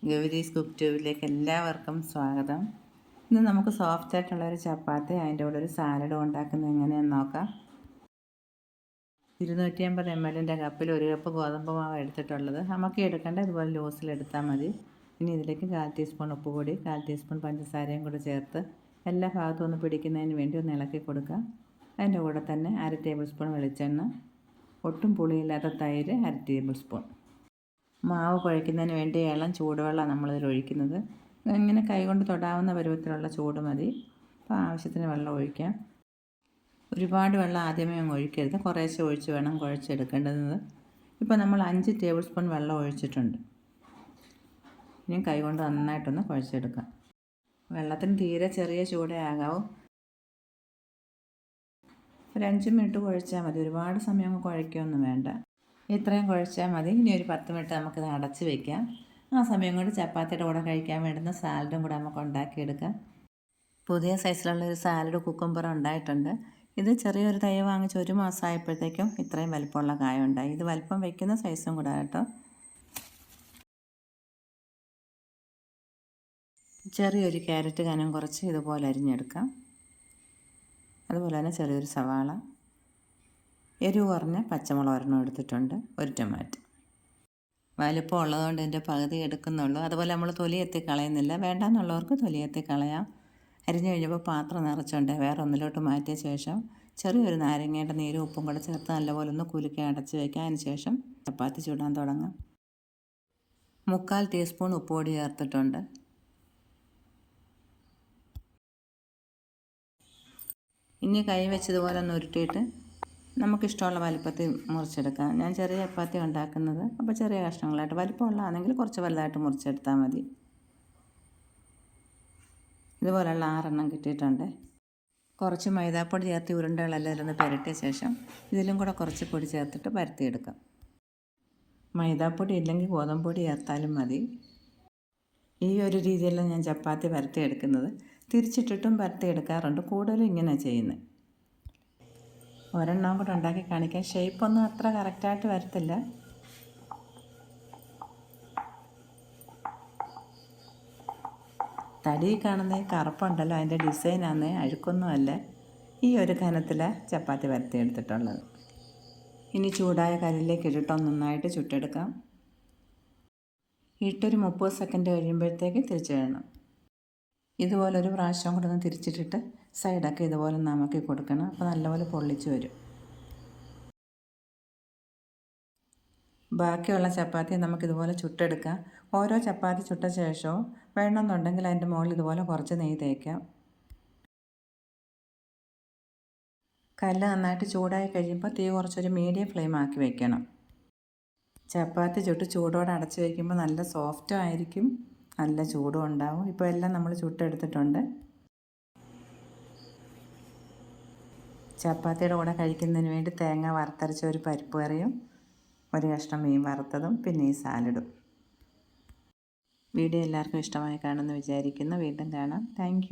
Gowri's cook ട്യൂബിലേക്ക് എല്ലാവർക്കും സ്വാഗതം. ഇന്ന് നമുക്ക് സോഫ്റ്റ് ആയിട്ടുള്ളൊരു ചപ്പാത്തി അതിൻ്റെ കൂടെ ഒരു സാലഡും ഉണ്ടാക്കുന്നത് എങ്ങനെയാണെന്ന് നോക്കാം. 250 ml കപ്പിൽ 1 കപ്പ് ഗോതമ്പ് മാവ് എടുത്തിട്ടുള്ളത്. നമുക്ക് എടുക്കേണ്ട ഇതുപോലെ ലൂസിലെടുത്താൽ മതി. ഇനി ഇതിലേക്ക് 1/4 ടീസ്പൂൺ ഉപ്പുപൊടി, 1/4 ടീസ്പൂൺ പഞ്ചസാരയും കൂടി ചേർത്ത് എല്ലാ ഭാഗത്തും ഒന്ന് പിടിക്കുന്നതിന് വേണ്ടി ഒന്ന് ഇളക്കി കൊടുക്കുക. അതിൻ്റെ കൂടെ തന്നെ 1/2 ടേബിൾ സ്പൂൺ വെളിച്ചെണ്ണ, ഒട്ടും പുളിയില്ലാത്ത തൈര് 1/2 ടേബിൾ സ്പൂൺ. മാവ് കുഴയ്ക്കുന്നതിന് വേണ്ടി ഇളം ചൂടുവെള്ളം നമ്മളിതിൽ ഒഴിക്കുന്നത്. ഇങ്ങനെ കൈകൊണ്ട് തൊടാവുന്ന പരുവത്തിലുള്ള ചൂട് മതി. അപ്പോൾ ആവശ്യത്തിന് വെള്ളം ഒഴിക്കാം. ഒരുപാട് വെള്ളം ആദ്യമേ അങ്ങ് ഒഴിക്കരുത്, കുറേശ്ശെ ഒഴിച്ച് വേണം കുഴച്ചെടുക്കേണ്ടത്. ഇപ്പോൾ നമ്മൾ 5 ടേബിൾ സ്പൂൺ വെള്ളം ഒഴിച്ചിട്ടുണ്ട്. ഇനി കൈകൊണ്ട് നന്നായിട്ടൊന്ന് കുഴച്ചെടുക്കാം. വെള്ളത്തിന് തീരെ ചെറിയ ചൂടേ ആകാവൂ. ഒരു 5 മിനിറ്റ് കുഴച്ചാൽ മതി, ഒരുപാട് സമയം അങ്ങ് കുഴയ്ക്കുകയൊന്നും വേണ്ട. ഇത്രയും കുഴച്ചാൽ മതി. ഇനി ഒരു 10 മിനിറ്റ് നമുക്കിത് അടച്ച് വയ്ക്കാം. ആ സമയം കൊണ്ട് ചപ്പാത്തിയുടെ കൂടെ കഴിക്കാൻ വേണ്ടുന്ന സാലഡും കൂടെ നമുക്ക് ഉണ്ടാക്കിയെടുക്കാം. പുതിയ സൈസിലുള്ളൊരു സാലഡ് കുക്കുംബർ ഉണ്ടായിട്ടുണ്ട്. ഇത് ചെറിയൊരു തൈ വാങ്ങിച്ച് 1 മാസം ആയപ്പോഴത്തേക്കും ഇത്രയും വലിപ്പമുള്ള കായ ഉണ്ടായി. ഇത് വലിപ്പം വയ്ക്കുന്ന സൈസും കൂടെ കേട്ടോ. ചെറിയൊരു ക്യാരറ്റ് കനം കുറച്ച് ഇതുപോലെ അരിഞ്ഞെടുക്കാം. അതുപോലെ തന്നെ ചെറിയൊരു സവാള, എരിവ് കുറഞ്ഞ പച്ചമുളക് ഒരെണ്ണം എടുത്തിട്ടുണ്ട്, ഒരു ടൊമാറ്റോ. വലിപ്പം ഉള്ളതുകൊണ്ട് ഇതിൻ്റെ പകുതി എടുക്കുന്നുള്ളൂ. അതുപോലെ നമ്മൾ തൊലിയെത്തി കളയുന്നില്ല. വേണ്ടാന്നുള്ളവർക്ക് തൊലിയെത്തി കളയാം. അരിഞ്ഞു കഴിഞ്ഞപ്പോൾ പാത്രം നിറച്ചുണ്ട് വേറെ ഒന്നിലോട്ട് മാറ്റിയ ശേഷം ചെറിയൊരു നാരങ്ങയുടെ നീരും ഉപ്പും കൂടെ ചേർത്ത് നല്ലപോലെ ഒന്ന് കുലുക്കി അടച്ച് വയ്ക്കാം. അതിന് ശേഷം ചപ്പാത്തി ചുടാൻ തുടങ്ങാം. 3/4 ടീസ്പൂൺ ഉപ്പുപൊടി ചേർത്തിട്ടുണ്ട്. ഇനി കൈ വെച്ചതുപോലെ ഒന്ന് ഉരുട്ടിയിട്ട് നമുക്കിഷ്ടമുള്ള വലിപ്പത്തിൽ മുറിച്ചെടുക്കാം. ഞാൻ ചെറിയ ചപ്പാത്തി ഉണ്ടാക്കുന്നത്, അപ്പോൾ ചെറിയ കഷ്ണങ്ങളായിട്ട്. വലിപ്പമുള്ളതാണെങ്കിൽ കുറച്ച് വലുതായിട്ട് മുറിച്ചെടുത്താൽ മതി. ഇതുപോലെയുള്ള 6 എണ്ണം കിട്ടിയിട്ടുണ്ട്. കുറച്ച് മൈദാപ്പൊടി ചേർത്ത് ഉരുണ്ടകളെല്ലാം ഇതിലൊന്ന് പുരട്ടിയ ശേഷം ഇതിലും കൂടെ കുറച്ച് പൊടി ചേർത്തിട്ട് പരത്തിയെടുക്കാം. മൈദാപ്പൊടി ഇല്ലെങ്കിൽ ഗോതമ്പ് പൊടി ചേർത്താലും മതി. ഈ ഒരു രീതിയിലാണ് ഞാൻ ചപ്പാത്തി പരത്തിയെടുക്കുന്നത്. തിരിച്ചിട്ടിട്ടും പരത്തിയെടുക്കാറുണ്ട്, കൂടുതലും ഇങ്ങനെ ചെയ്യുന്നത്. ഒരെണ്ണം കൂടെ ഉണ്ടാക്കി കാണിക്കാം. ഷേപ്പൊന്നും അത്ര കറക്റ്റായിട്ട് വരത്തില്ല. തടി കാണുന്ന കറുപ്പുണ്ടല്ലോ, അതിൻ്റെ ഡിസൈനാണ്, അഴുക്കൊന്നുമല്ല. ഈ ഒരു കനത്തിലാണ് ചപ്പാത്തി പരത്തിയെടുത്തിട്ടുള്ളത്. ഇനി ചൂടായ കല്ലിലേക്ക് ഇട്ടിട്ടൊന്ന് നന്നായിട്ട് ചുട്ടെടുക്കാം. ഇട്ടൊരു 30 സെക്കൻഡ് കഴിയുമ്പോഴത്തേക്ക് തിരിച്ചിടണം. ഇതുപോലൊരു പ്രാവശ്യം കൂടെ ഒന്ന് തിരിച്ചിട്ടിട്ട് സൈഡൊക്കെ ഇതുപോലെ നമക്കി കൊടുക്കണം. അപ്പോൾ നല്ലപോലെ പൊള്ളിച്ച് വരും. ബാക്കിയുള്ള ചപ്പാത്തി നമുക്കിതുപോലെ ചുട്ടെടുക്കാം. ഓരോ ചപ്പാത്തി ചുട്ട ശേഷവും വേണമെന്നുണ്ടെങ്കിൽ അതിൻ്റെ മുകളിൽ ഇതുപോലെ കുറച്ച് നെയ്യ് തേക്കാം. കല്ല് നന്നായിട്ട് ചൂടായി കഴിയുമ്പോൾ തീ കുറച്ചൊരു മീഡിയം ഫ്ലെയിം ആക്കി വയ്ക്കണം. ചപ്പാത്തി ചുട്ട് ചൂടോടെ അടച്ച് വയ്ക്കുമ്പോൾ നല്ല സോഫ്റ്റും ആയിരിക്കും, നല്ല ചൂടും ഉണ്ടാവും. ഇപ്പോൾ എല്ലാം നമ്മൾ ചുട്ടെടുത്തിട്ടുണ്ട്. ചപ്പാത്തിയുടെ കൂടെ കഴിക്കുന്നതിന് വേണ്ടി തേങ്ങ വറുത്തരച്ച ഒരു പരിപ്പ് കറിയും, ഒരു കഷ്ണം മീൻ വറുത്തതും, പിന്നെ ഈ സാലഡും. വീഡിയോ എല്ലാവർക്കും ഇഷ്ടമായി കാണുമെന്ന് വിചാരിക്കുന്നു. വീണ്ടും കാണാം. താങ്ക്